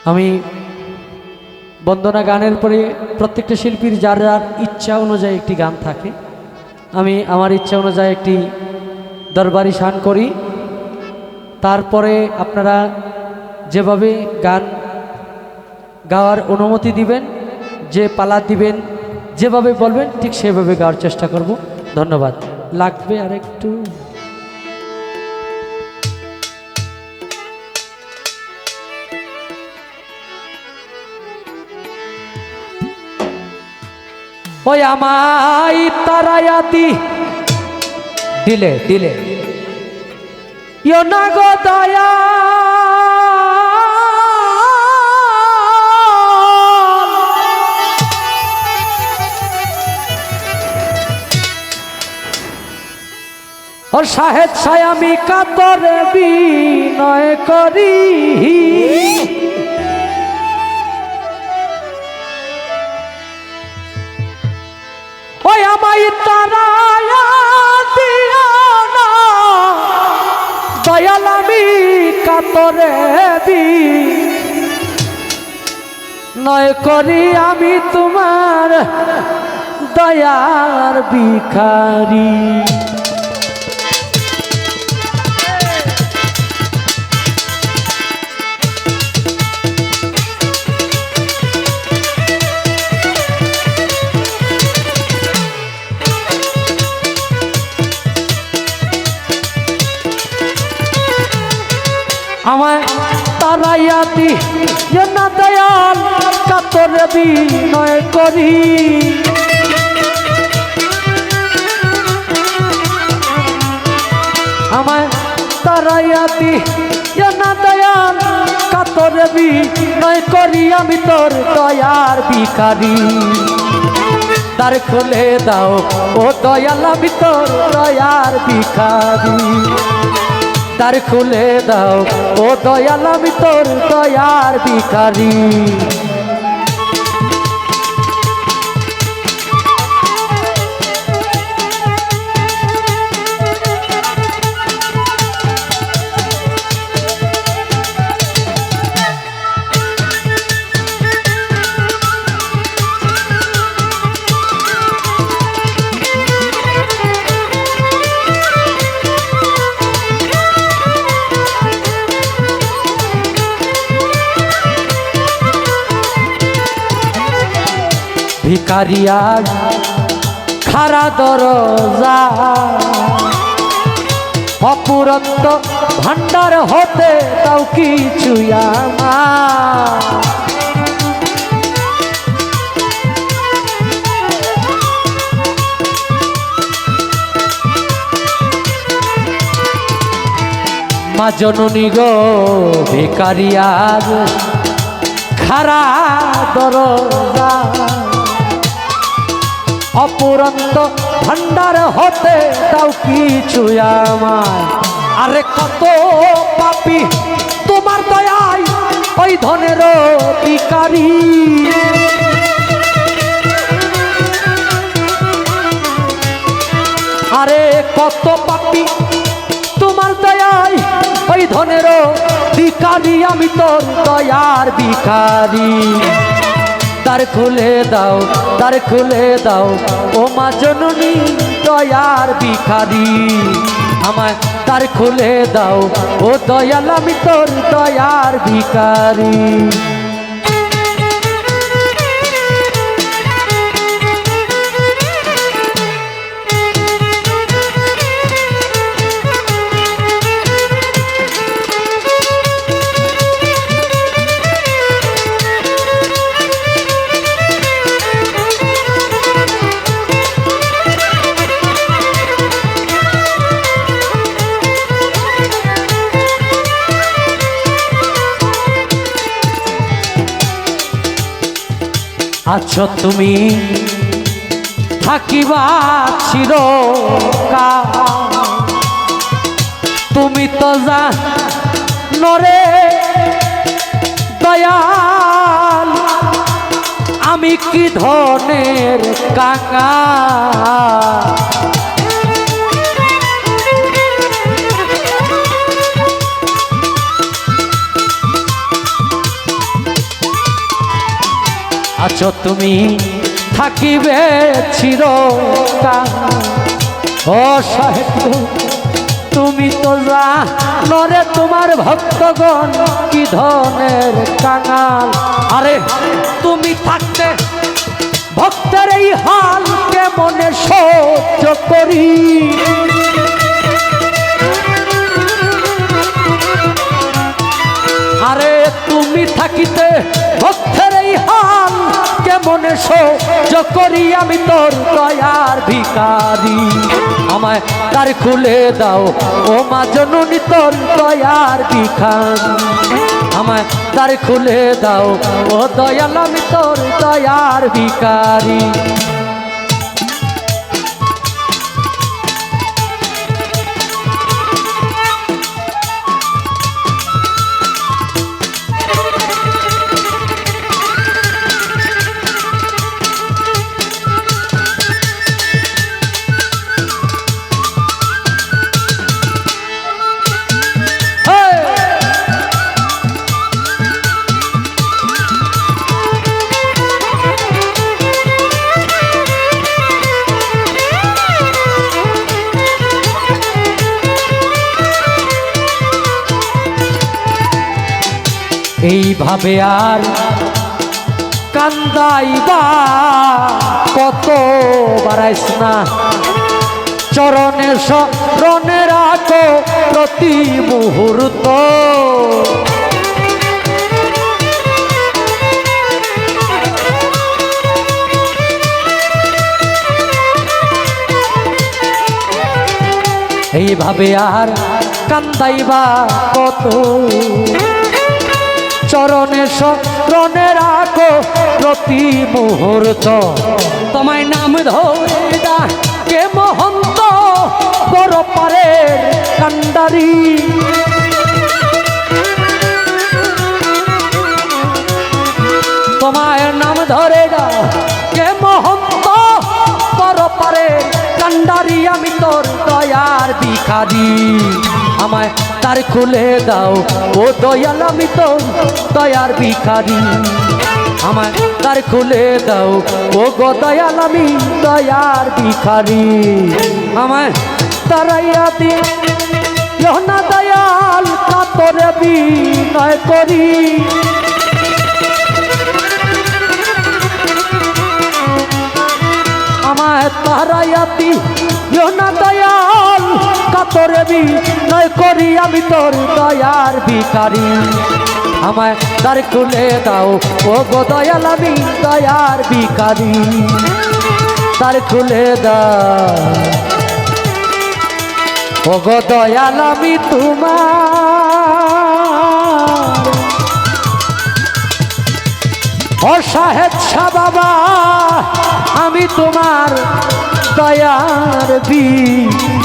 আমি বন্দনা গানের পরে প্রত্যেকটা শিল্পীর যার যার ইচ্ছা অনুযায়ী একটি গান থাকে। আমি আমার ইচ্ছা অনুযায়ী একটি দরবারি শান করি। তারপরে আপনারা যেভাবে গান গাওয়ার অনুমতি দিবেন, যে পালা দিবেন, যেভাবে বলবেন ঠিক সেভাবে গাওয়ার চেষ্টা করব। ধন্যবাদ। লাগবে আর একটু ওই আমায় তারায়াতি দিলে দিলে ইয়ো না গো দয়া और शाहेद ছায়ামি কাতরে বিনয় করি ওই আমায় তারায়া দিও না দয়াল আমি কাতরে বিনয় করি আমি তোমার দয়ার ভিখারি। আমায় তারাইয়াতি না দয়াল কাতরে বিনয় করি আমায় তারাইয়াতি না দয়াল কাতরে বিনয় করি আমি তোর দয়ার ভিখারি। দ্বার খুলে দাও ও দয়াল আমি তোর দয়ার ভিখারি। দ্বার খুলে দাও ও দয়াল আমি তোর দয়ার ভিখারি। ভিখারিয়ার খারা দরজা অপুরন্ত ভান্ডার হতে তাও কিছু আমার মা জননী গো ভিখারিয়ার খারা দরজা অপুরন্ত ভান্ডার হতে তাও কিছু আমার। আরে কত পাপী তোমার দয়ায় ওই ধনের ভিখারি। আরে কত পাপী তোমার দয়ায় ওই ধনের ভিখারি আমি তোর দয়ার ভিখারি। দ্বার খুলে দাও দ্বার খুলে দাও ও মা জননী দয়ার ভিখারি। আমায় দ্বার খুলে দাও ও দয়াল আমি তোর দয়ার ভিখারি। আছো তুমি থাকিবা চিরকাল তুমি তো জানো রে দয়াল আমি কি ধনের কাঙাল। আছো তুমি থাকিবে চিরকাল। ও সাহেব তুমি তো জানো রে তোমার ভক্তগণ কি ধনের কাঙাল। আরে তুমি থাকতে ভক্তের এই হাল কেমনে সহ্য করি। আরে তুমি থাকিতে ভক্তের এই হাল কেমনে সহ্য করি। আমি তোর দয়ার ভিখারি আমায় দ্বার খুলে দাও ও মা জননী তোর দয়ার ভিখারি আমায় দ্বার খুলে দাও ও দয়াল আমি তোর দয়ার ভিখারি। এইভাবে আর কান্দাইবা কত বাড়াইস না। চরণে শরণে রাখো প্রতি মুহূর্ত। এইভাবে আর কান্দাইবা কত চরণে শরণে রাখো প্রতি মুহূর্ত। তোমায় নাম ধরে ডাকে মহন্ত বড় পারের কান্ডারি। তোমায় নাম ধরে ডাকে মহন্ত বড় পারের কান্ডারি। আমি তোর দয়ার ভিখারি আমায় দ্বার খুলে দাও ও দয়াল আমি তোর দয়ার ভিখারি আমায় দ্বার খুলে দাও ও গো দয়াল আমি দয়ার ভিখারি। আমায় তারাইয়া দিও না দয়াল কাতরে বিনয় করি। আমায় তারাইয়া দিও না দয়াল কাতরে বিনয় করি। আমি তোর দয়ার ভিখারি আমায় দ্বার খুলে দাও ও গো দয়াল আমি দয়ার ভিখারি দ্বার খুলে দাও ও গো দয়াল আমি তোমার অসাহেব শাহ বাবা আমি তোমার দয়ার ভিখারি।